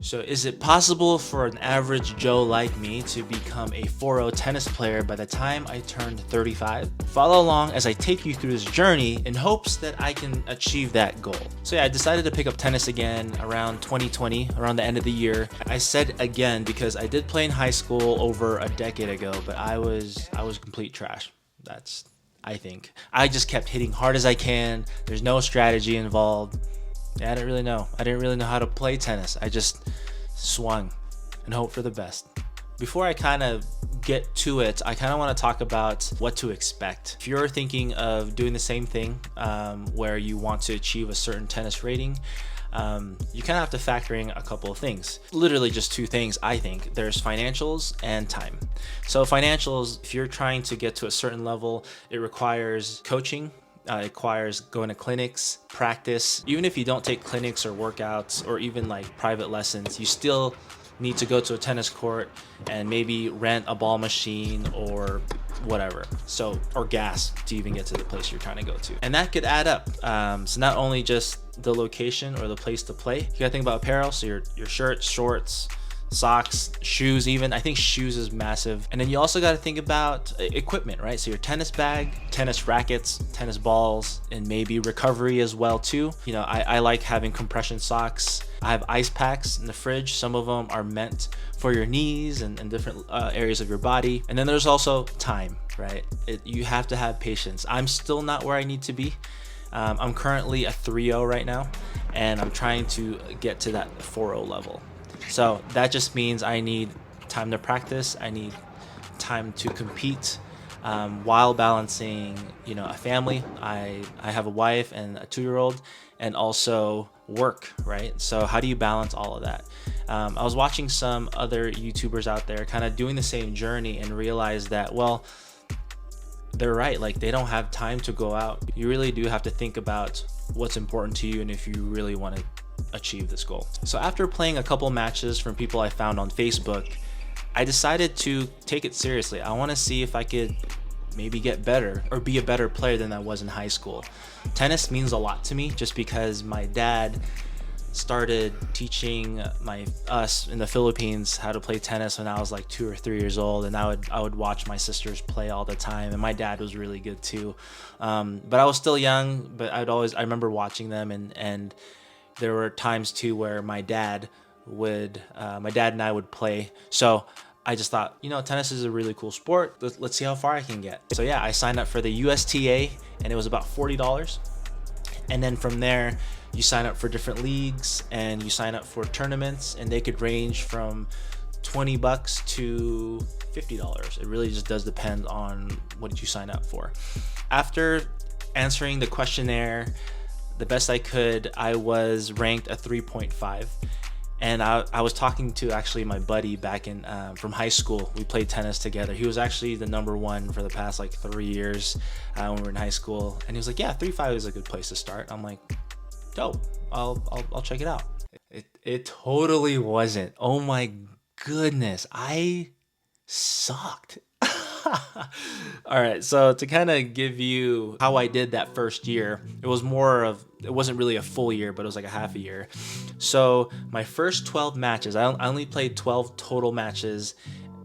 So is it possible for an average Joe like me to become a 4.0 tennis player by the time I turn 35? Follow along as I take you through this journey in hopes that I can achieve that goal. So yeah, I decided to pick up tennis again around 2020, around the end of the year. I said again because I did play in high school over a decade ago, but I was complete trash. I think. I just kept hitting hard as I can. There's no strategy involved. I didn't really know. I didn't really know how to play tennis. I just swung and hoped for the best. Before I kind of get to it, I kind of want to talk about what to expect. If you're thinking of doing the same thing where you want to achieve a certain tennis rating, you kind of have to factor in a couple of things. Literally just two things, I think. There's financials and time. So financials, if you're trying to get to a certain level, it requires coaching. It requires going to clinics, practice. Even if you don't take clinics or workouts or even like private lessons, you still need to go to a tennis court and maybe rent a ball machine or whatever. So, or gas to even get to the place you're trying to go to. And that could add up. So not only just the location or the place to play, you gotta think about apparel. So your shirts, shorts, socks, shoes even. I think shoes is massive. And then you also got to think about equipment, right? So your tennis bag, tennis rackets, tennis balls, and maybe recovery as well too. You know, I like having compression socks. I have ice packs in the fridge. Some of them are meant for your knees and different areas of your body. And then there's also time, right? You have to have patience. I'm still not where I need to be. I'm currently a 3.0 right now, and I'm trying to get to that 4.0 level. So that just means I need time to practice. I need time to compete while balancing, a family. I have a wife and a 2-year-old, and also work, right? So how do you balance all of that? I was watching some other YouTubers out there kind of doing the same journey and realized that, well, they're right. Like, they don't have time to go out. You really do have to think about what's important to you and if you really want to achieve this goal. So after playing a couple matches from people I found on Facebook, I decided to take it seriously. I want to see if I could maybe get better or be a better player than I was in high school. Tennis means a lot to me just because my dad started teaching us in the Philippines how to play tennis when I was like 2 or 3 years old, and I would watch my sisters play all the time, and my dad was really good too. But I was still young, but I remember watching them, and there were times too where my dad and I would play. So I just thought, tennis is a really cool sport. Let's see how far I can get. So yeah, I signed up for the USTA, and it was about $40. And then from there, you sign up for different leagues and you sign up for tournaments, and they could range from $20 to $50. It really just does depend on what you sign up for. After answering the questionnaire the best I could, I was ranked a 3.5. And I was talking to actually my buddy back in from high school. We played tennis together. He was actually the number one for the past like 3 years when we were in high school. And he was like, yeah, 3.5 is a good place to start. I'm like, dope, I'll check it out. It totally wasn't. Oh my goodness, I sucked. All right, so to kind of give you how I did that first year, it wasn't really a full year, but it was like a half a year. So my first 12 matches, I only played 12 total matches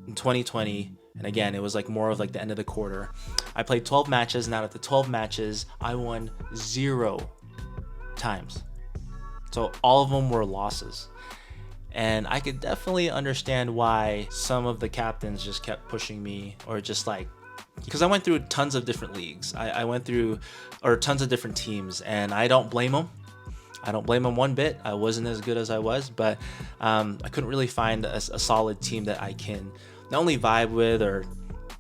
in 2020. And again, it was like more of like the end of the quarter. I played 12 matches, and out of the 12 matches, I won 0 times. So all of them were losses. And I could definitely understand why some of the captains just kept pushing me, or just like, because I went through tons of different leagues. I went through tons of different teams, and I don't blame them. I don't blame them one bit. I wasn't as good as I was, but I couldn't really find a solid team that I can not only vibe with or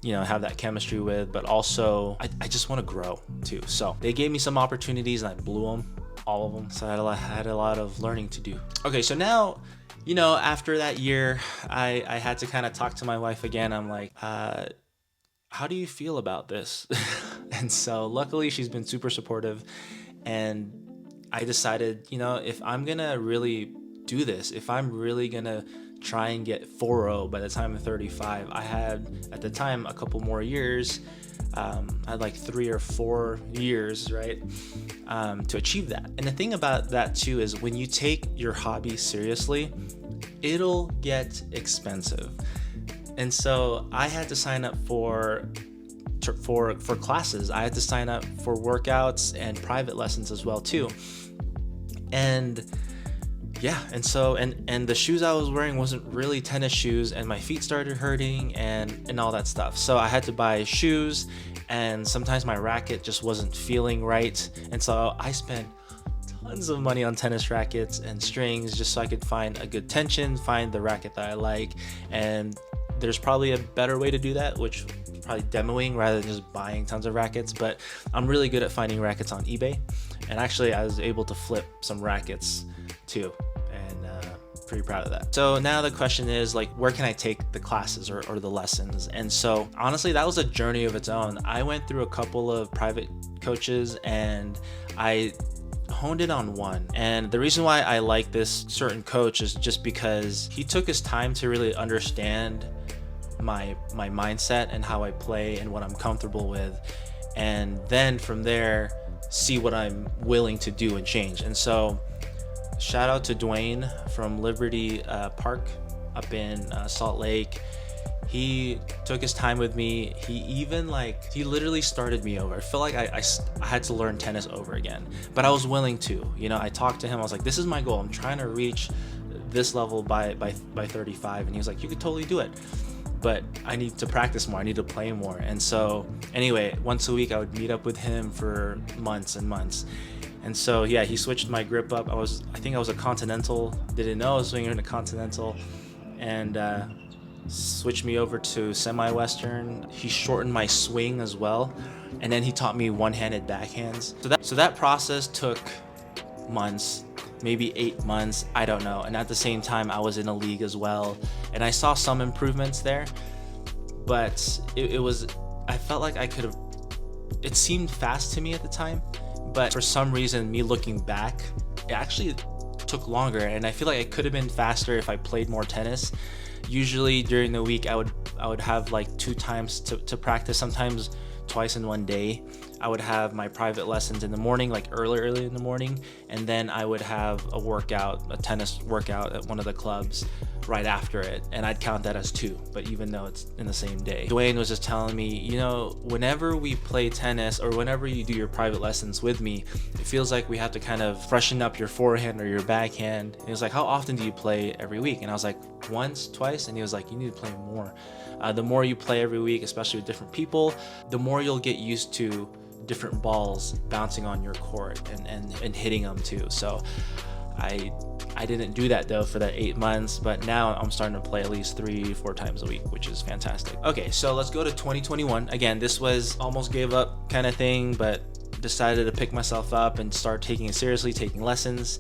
have that chemistry with, but also I just want to grow too. So they gave me some opportunities, and I blew them, all of them. So I had a lot of learning to do. Okay, so now, after that year, I had to kind of talk to my wife again. I'm like, how do you feel about this? And so luckily she's been super supportive, and I decided, if I'm gonna really do this, if I'm really gonna try and get 4.0 by the time I'm 35, I had at the time a couple more years. I had like 3 or 4 years, right, to achieve that. And the thing about that too is when you take your hobby seriously, it'll get expensive. And so I had to sign up for classes. I had to sign up for workouts and private lessons as well too. And yeah, and so and the shoes I was wearing wasn't really tennis shoes, and my feet started hurting and all that stuff. So I had to buy shoes, and sometimes my racket just wasn't feeling right. And so I spent tons of money on tennis rackets and strings just so I could find a good tension, find the racket that I like. And there's probably a better way to do that, which is probably demoing rather than just buying tons of rackets. But I'm really good at finding rackets on eBay, and actually I was able to flip some rackets too, and pretty proud of that. So now the question is, like, where can I take the classes or the lessons? And so honestly, that was a journey of its own. I went through a couple of private coaches, and I honed in on one. And the reason why I like this certain coach is just because he took his time to really understand my mindset and how I play and what I'm comfortable with, and then from there see what I'm willing to do and change. And so shout out to Dwayne from Liberty Park up in Salt Lake. He took his time with me. He literally started me over. I feel like I had to learn tennis over again, but I was willing to. I talked to him. I was like, this is my goal. I'm trying to reach this level by 35. And he was like, you could totally do it, but I need to practice more. I need to play more. And so anyway, once a week I would meet up with him for months and months. And so yeah, he switched my grip up. I think I was a continental. Didn't know I was swinging in a continental, and switched me over to semi-western. He shortened my swing as well, and then he taught me one-handed backhands. So that process took months, maybe 8 months, I don't know. And at the same time, I was in a league as well, and I saw some improvements there, but I felt like I could have. It seemed fast to me at the time, but for some reason, me looking back, it actually took longer, and I feel like it could have been faster if I played more tennis. Usually during the week I would have like 2 times to practice, sometimes twice in one day. I would have my private lessons in the morning, like early in the morning, and then I would have a tennis workout at one of the clubs right after it, and I'd count that as 2, but even though it's in the same day. Dwayne was just telling me, whenever we play tennis or whenever you do your private lessons with me, it feels like we have to kind of freshen up your forehand or your backhand. And he was like, how often do you play every week? And I was like, once, twice. And he was like, you need to play more. The more you play every week, especially with different people, the more you'll get used to different balls bouncing on your court and hitting them too. So I didn't do that though for that 8 months, but now I'm starting to play at least 3-4 times a week, which is fantastic. Okay, so let's go to 2021. Again, this was almost gave up kind of thing, but decided to pick myself up and start taking it seriously, taking lessons.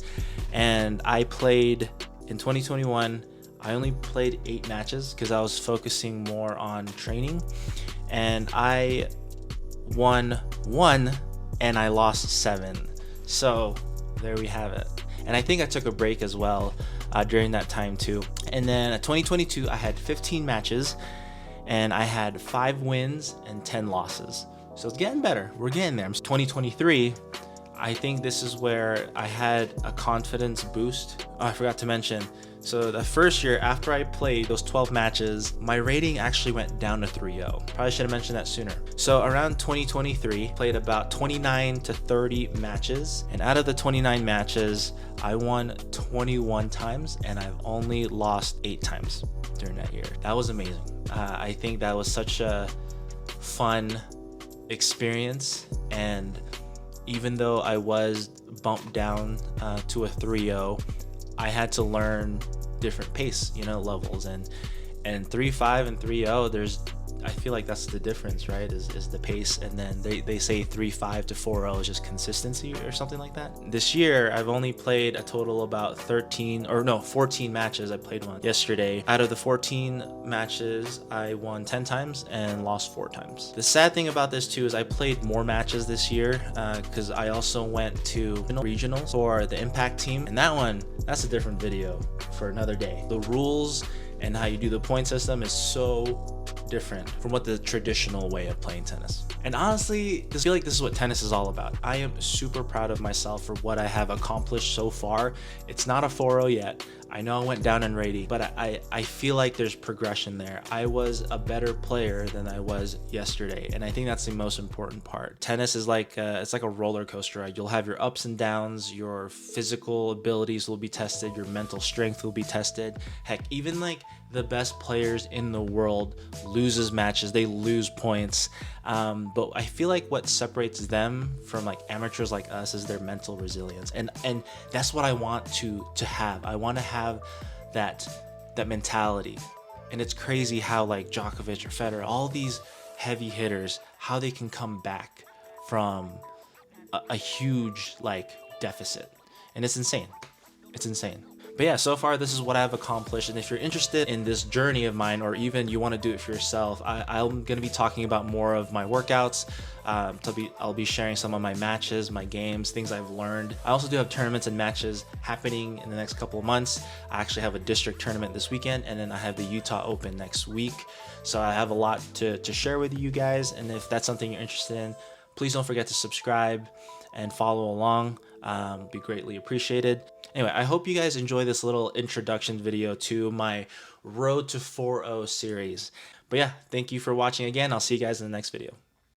And I played in 2021. I only played 8 matches because I was focusing more on training, and I won 1 and I lost 7. So there we have it. And I think I took a break as well during that time too. And then 2022, I had 15 matches, and I had 5 wins and 10 losses. So it's getting better. We're getting there. 2023, I think this is where I had a confidence boost. Oh, I forgot to mention. So the first year after I played those 12 matches, my rating actually went down to 3.0. Probably should have mentioned that sooner. So around 2023, played about 29 to 30 matches. And out of the 29 matches, I won 21 times, and I've only lost 8 times during that year. That was amazing. I think that was such a fun experience. And even though I was bumped down to a 3.0, I had to learn different pace, levels, and 3.5 and 3.0. I feel like that's the difference, right? Is the pace, and then they say 3.5 to 4.0 is just consistency or something like that. This year, I've only played a total about 14 matches. I played one yesterday. Out of the 14 matches, I won 10 times and lost 4 times. The sad thing about this too is I played more matches this year because I also went to regionals for the Impact team, and that's a different video for another day. The rules and how you do the point system is so different from what the traditional way of playing tennis. And honestly, I feel like this is what tennis is all about. I am super proud of myself for what I have accomplished so far. It's not a 4.0 yet. I know I went down in rating, but I feel like there's progression there. I was a better player than I was yesterday, and I think that's the most important part. Tennis is like it's like a roller coaster ride. You'll have your ups and downs. Your physical abilities will be tested. Your mental strength will be tested. Heck, even like the best players in the world loses matches. They lose points. But I feel like what separates them from like amateurs like us is their mental resilience, and that's what I want to have. I want to have that mentality. And it's crazy how like Djokovic or Federer, all these heavy hitters, how they can come back from a huge like deficit, and it's insane. It's insane. But yeah, so far this is what I've accomplished, and if you're interested in this journey of mine, or even you want to do it for yourself, I'm going to be talking about more of my workouts. I'll be sharing some of my matches, my games, things I've learned. I also do have tournaments and matches happening in the next couple of months. I actually have a district tournament this weekend, and then I have the Utah Open next week. So I have a lot to share with you guys, and if that's something you're interested in, please don't forget to subscribe and follow along. Be greatly appreciated. Anyway, I hope you guys enjoy this little introduction video to my Road to 4.0 series. But yeah, thank you for watching again. I'll see you guys in the next video.